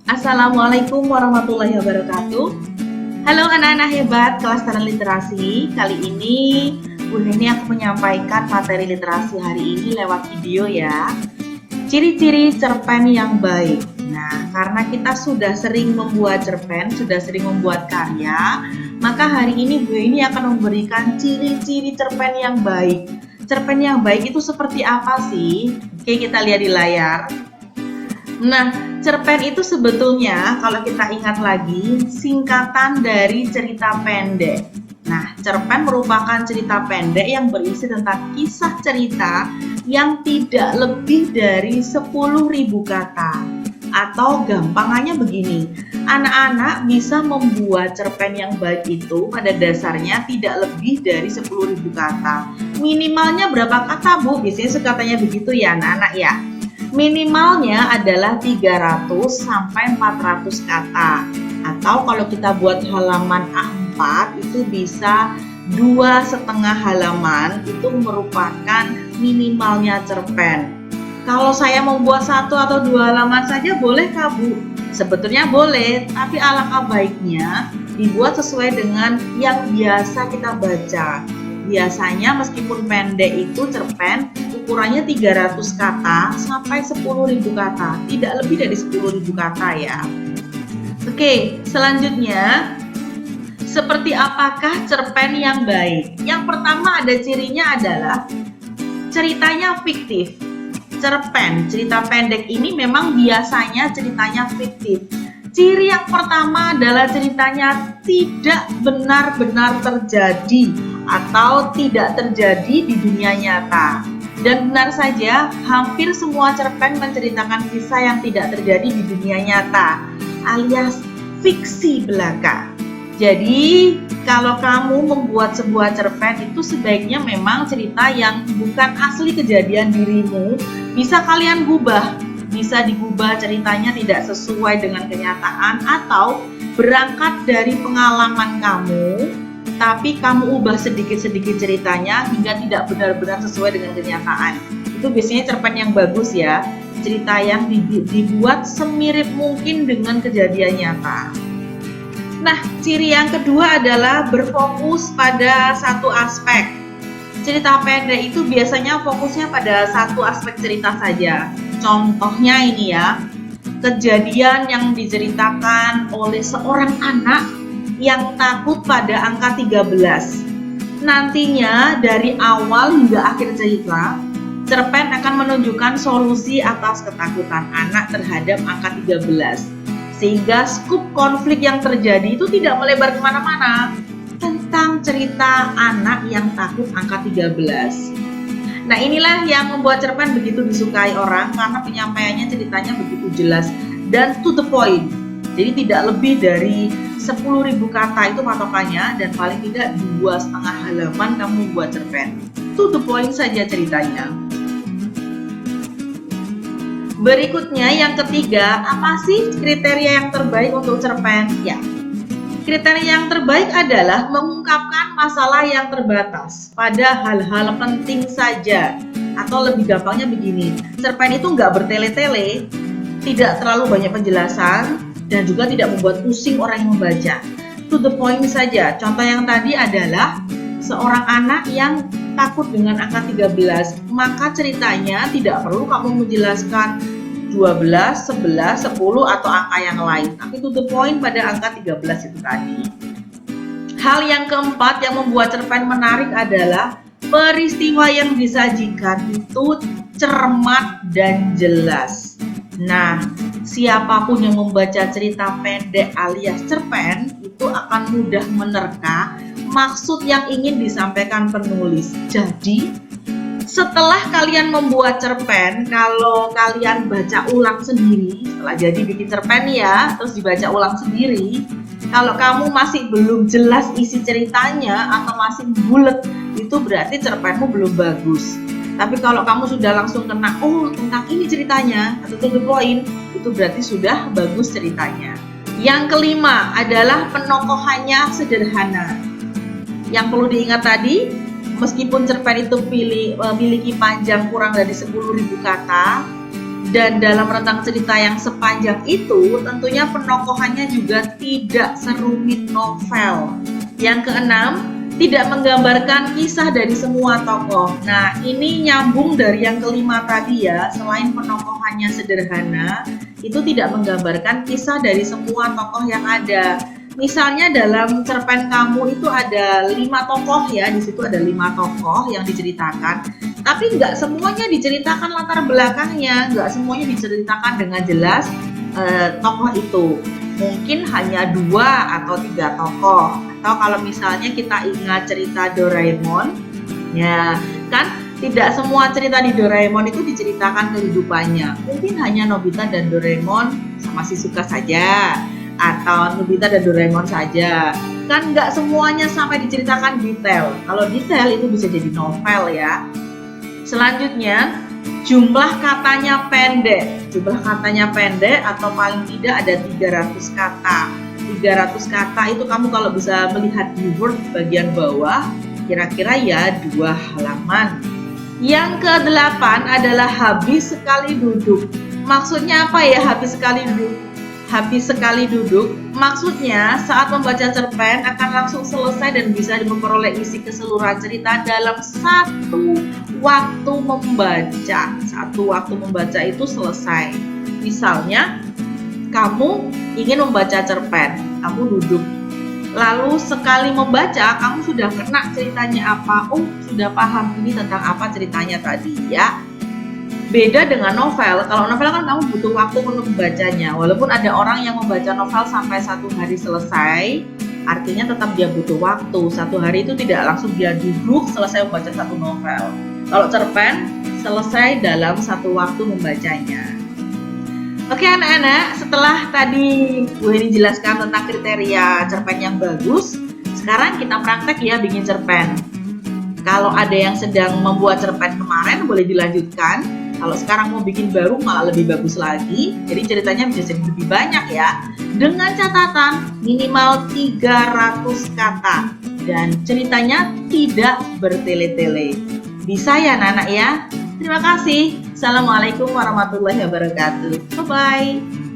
Assalamualaikum warahmatullahi wabarakatuh. Halo anak-anak hebat kelas Tanah Literasi. Kali ini Bu Neni akan menyampaikan materi literasi hari ini lewat video ya. Ciri-ciri cerpen yang baik. Nah, karena kita sudah sering membuat cerpen, sudah sering membuat karya, maka hari ini Bu Neni akan memberikan ciri-ciri cerpen yang baik. Cerpen yang baik itu seperti apa sih? Oke, kita lihat di layar. Nah, cerpen itu sebetulnya kalau kita ingat lagi singkatan dari cerita pendek. Nah, cerpen merupakan cerita pendek yang berisi tentang kisah cerita yang tidak lebih dari 10.000 kata. Atau gampangannya begini, anak-anak bisa membuat cerpen yang baik itu pada dasarnya tidak lebih dari 10.000 kata. Minimalnya berapa kata, Bu? Biasanya katanya begitu ya anak-anak ya. Minimalnya adalah 300 sampai 400 kata. Atau kalau kita buat halaman A4 itu bisa 2,5 halaman, itu merupakan minimalnya cerpen. Kalau saya membuat 1 atau 2 halaman saja boleh kah, Bu? Sebetulnya boleh, tapi alangkah baiknya dibuat sesuai dengan yang biasa kita baca. Biasanya meskipun pendek itu cerpen ukurannya 300 kata sampai 10.000 kata, tidak lebih dari 10.000 kata ya. Oke, selanjutnya seperti apakah cerpen yang baik? Yang pertama ada cirinya adalah ceritanya fiktif. Cerita pendek ini memang biasanya ceritanya fiktif. Ciri yang pertama adalah ceritanya tidak benar-benar terjadi atau tidak terjadi di dunia nyata. Dan benar saja, hampir semua cerpen menceritakan kisah yang tidak terjadi di dunia nyata, alias fiksi belaka. Jadi, kalau kamu membuat sebuah cerpen itu sebaiknya memang cerita yang bukan asli kejadian dirimu, bisa kalian gubah. Bisa digubah ceritanya tidak sesuai dengan kenyataan atau berangkat dari pengalaman kamu, tapi kamu ubah sedikit-sedikit ceritanya hingga tidak benar-benar sesuai dengan kenyataan. Itu biasanya cerpen yang bagus ya, cerita yang dibuat semirip mungkin dengan kejadian nyata. Nah, ciri yang kedua adalah berfokus pada satu aspek. Cerita pendek itu biasanya fokusnya pada satu aspek cerita saja. Contohnya ini ya, kejadian yang diceritakan oleh seorang anak yang takut pada angka 13. Nantinya dari awal hingga akhir cerita, cerpen akan menunjukkan solusi atas ketakutan anak terhadap angka 13. Sehingga skup konflik yang terjadi itu tidak melebar kemana-mana tentang cerita anak yang takut angka 13. Nah, inilah yang membuat cerpen begitu disukai orang karena penyampaiannya ceritanya begitu jelas dan to the point. Jadi tidak lebih dari 10.000 kata itu patokannya, dan paling tidak 2,5 halaman kamu buat cerpen. To the point saja ceritanya. Berikutnya yang ketiga, apa sih kriteria yang terbaik untuk cerpen? Ya, kriteria yang terbaik adalah mengungkapkan masalah yang terbatas pada hal-hal penting saja. Atau lebih gampangnya begini, cerpen itu nggak bertele-tele, tidak terlalu banyak penjelasan, dan juga tidak membuat pusing orang yang membaca. To the point saja. Contoh yang tadi adalah seorang anak yang takut dengan angka 13, maka ceritanya tidak perlu kamu menjelaskan 12, 11, 10 atau angka yang lain, tapi to the point pada angka 13 itu tadi. Hal yang keempat yang membuat cerpen menarik adalah peristiwa yang disajikan itu cermat dan jelas. Nah, siapapun yang membaca cerita pendek alias cerpen itu akan mudah menerka maksud yang ingin disampaikan penulis. Jadi, setelah kalian membuat cerpen, kalau kalian baca ulang sendiri, setelah jadi bikin cerpen ya, terus dibaca ulang sendiri, kalau kamu masih belum jelas isi ceritanya atau masih bulet, itu berarti cerpenmu belum bagus. Tapi kalau kamu sudah langsung kena, oh tentang ini ceritanya, atau to the point, itu berarti sudah bagus ceritanya. Yang kelima adalah penokohannya sederhana. Yang perlu diingat tadi, meskipun cerpen itu memiliki panjang kurang dari 10.000 kata, Dan dalam rentang cerita yang sepanjang itu, tentunya penokohannya juga tidak serumit novel. Yang keenam, tidak menggambarkan kisah dari semua tokoh. Nah, ini nyambung dari yang kelima tadi ya. Selain penokohannya sederhana, itu tidak menggambarkan kisah dari semua tokoh yang ada. Misalnya dalam cerpen kamu itu ada 5 tokoh ya, di situ ada 5 tokoh yang diceritakan, tapi nggak semuanya diceritakan latar belakangnya, nggak semuanya diceritakan dengan jelas tokoh itu. Mungkin hanya 2 atau 3 tokoh. Atau kalau misalnya kita ingat cerita Doraemon, ya kan tidak semua cerita di Doraemon itu diceritakan kehidupannya. Mungkin hanya Nobita dan Doraemon sama Shizuka saja, atau Nobita dan Doraemon saja. Kan nggak semuanya sampai diceritakan detail. Kalau detail itu bisa jadi novel ya. Selanjutnya, jumlah katanya pendek. Jumlah katanya pendek atau paling tidak ada 300 kata. 300 kata itu kamu kalau bisa melihat di Word bagian bawah, kira-kira ya 2 halaman. Yang ke-8 adalah habis sekali duduk. Maksudnya apa ya habis sekali duduk? Habis sekali duduk, maksudnya saat membaca cerpen akan langsung selesai dan bisa memperoleh isi keseluruhan cerita dalam satu waktu membaca. Satu waktu membaca itu selesai. Misalnya, kamu ingin membaca cerpen, kamu duduk. Lalu sekali membaca, kamu sudah kena ceritanya apa? Oh, sudah paham ini tentang apa ceritanya tadi ya. Beda dengan novel, kalau novel kan kamu butuh waktu untuk membacanya. Walaupun ada orang yang membaca novel sampai 1 hari selesai, artinya tetap dia butuh waktu. 1 hari itu tidak langsung dia duduk selesai membaca 1 novel. Kalau cerpen, selesai dalam 1 waktu membacanya. Oke anak-anak, setelah tadi Bu Heni jelaskan tentang kriteria cerpen yang bagus, sekarang kita praktek ya bikin cerpen. Kalau ada yang sedang membuat cerpen kemarin boleh dilanjutkan. Kalau sekarang mau bikin baru malah lebih bagus lagi. Jadi ceritanya bisa jadi lebih banyak ya. Dengan catatan minimal 300 kata. Dan ceritanya tidak bertele-tele. Bisa ya anak-anak ya? Terima kasih. Assalamualaikum warahmatullahi wabarakatuh. Bye-bye.